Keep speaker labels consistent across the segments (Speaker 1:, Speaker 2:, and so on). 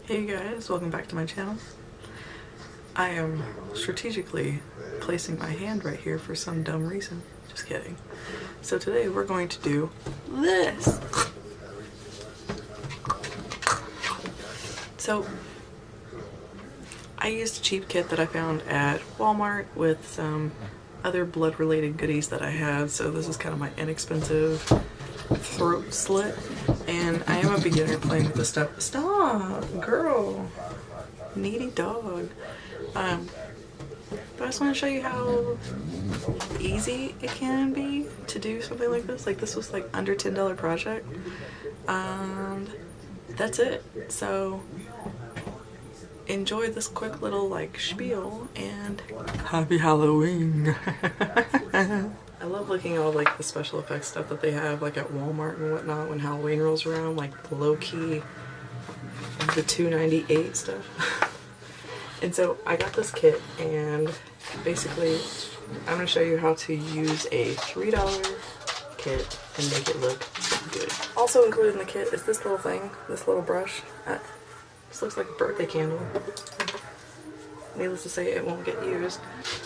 Speaker 1: Hey guys, welcome back to my channel. I am strategically placing my hand right here for some dumb reason. Just kidding. So today we're going to do this. So I used a cheap kit that I found at Walmart with some other blood related goodies that I had. So this is kind of my inexpensive throat slit, and I am a beginner playing with this stuff. Stop, girl, needy dog. But I just want to show you how easy it can be to do something like this. Like, this was like under $10 project, and that's it. So enjoy this quick little like spiel and happy Halloween. I love looking at all like the special effects stuff that they have like at Walmart and whatnot when Halloween rolls around, like the low-key, the $2.98 stuff. And so I got this kit, and basically I'm going to show you how to use a $3 kit and make it look good. Also included in the kit is this little thing, this little brush. This looks like a birthday candle. Needless to say, it won't get used.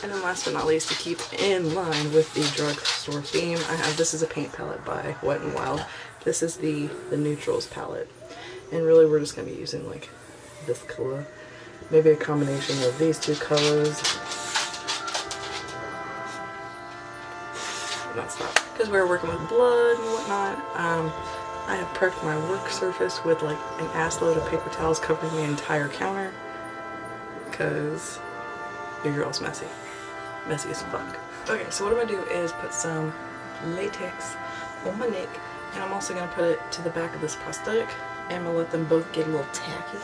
Speaker 1: And then last but not least, to keep in line with the drugstore theme, I have, this is a paint palette by Wet n Wild. This is the neutrals palette. And really we're just going to be using like this color. Maybe a combination of these two colors. That's not, because we're working with blood and whatnot. I have prepped my work surface with like an ass load of paper towels covering the entire counter. Because your girl's messy. Messy as fuck. Okay, so what I'm gonna do is put some latex on my neck, and I'm also gonna put it to the back of this prosthetic, and I'm gonna let them both get a little tacky.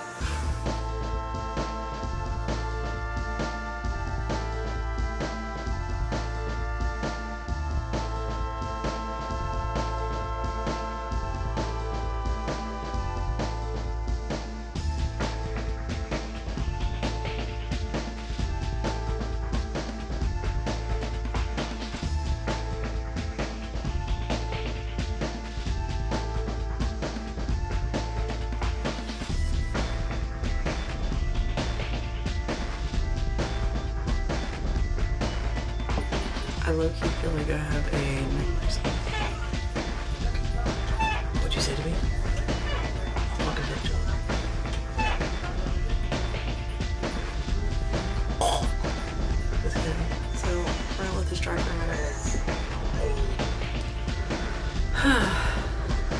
Speaker 1: I low-key feel like I have a nightmare. What'd you say to me? Fucking bitch. That's good. So we're gonna let this dry for a minute.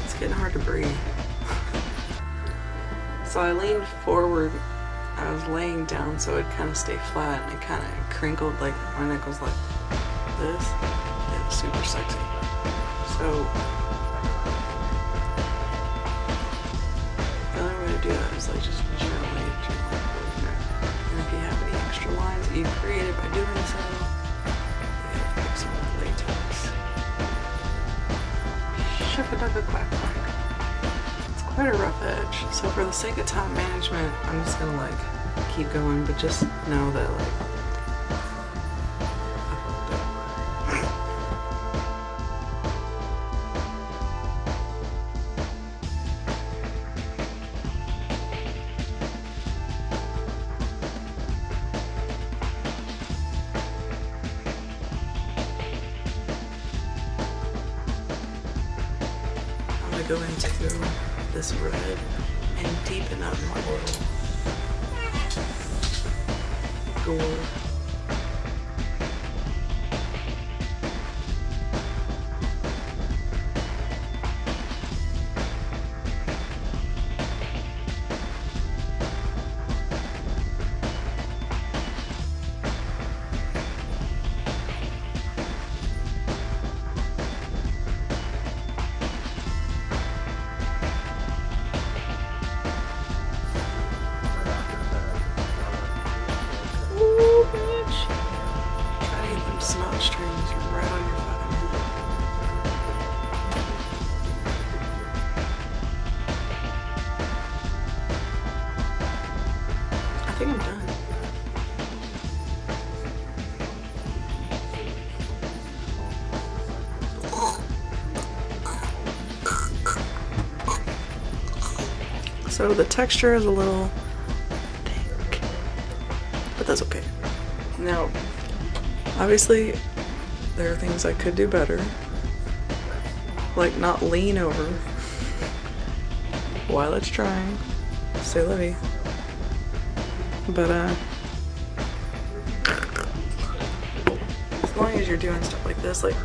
Speaker 1: It's getting hard to breathe. So I leaned forward. I was laying down so it kind of stayed flat, and it kind of crinkled, like my neck was like this. It was super sexy. So the only way to do that is like just gently do like that. And if you have any extra lines that you've created by doing so, you gotta fix them with latex. Shugga-dugga quack quack. It's quite a rough edge. So for the sake of time management, I'm just gonna like keep going, but just know that like go into this red and deepen up my little gore. Snot strings right on your fucking head. I think I'm done. So the texture is a little but that's okay. Now, obviously, there are things I could do better, like not lean over while it's drying. C'est la vie. But as long as you're doing stuff like this, like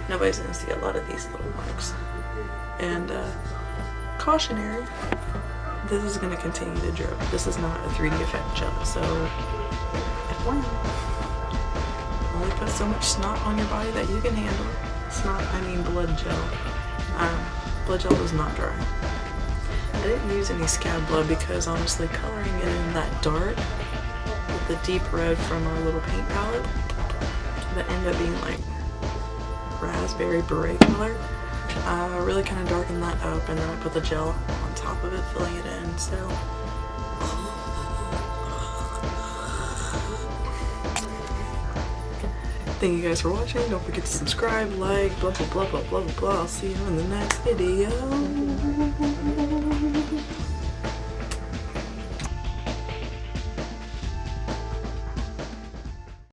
Speaker 1: nobody's gonna see a lot of these little marks. And cautionary, this is gonna continue to drip. This is not a 3D effect gel, so FYI. Only put so much snot on your body that you can handle. Snot, I mean blood gel. Blood gel does not dry. I didn't use any scab blood because honestly coloring it in that dark with the deep red from our little paint palette that ended up being like raspberry beret color really kind of darkened that up, and then I put the gel on top of it, filling it in. So thank you guys for watching. Don't forget to subscribe, like, blah blah blah blah blah blah blah. I'll see you in the next video.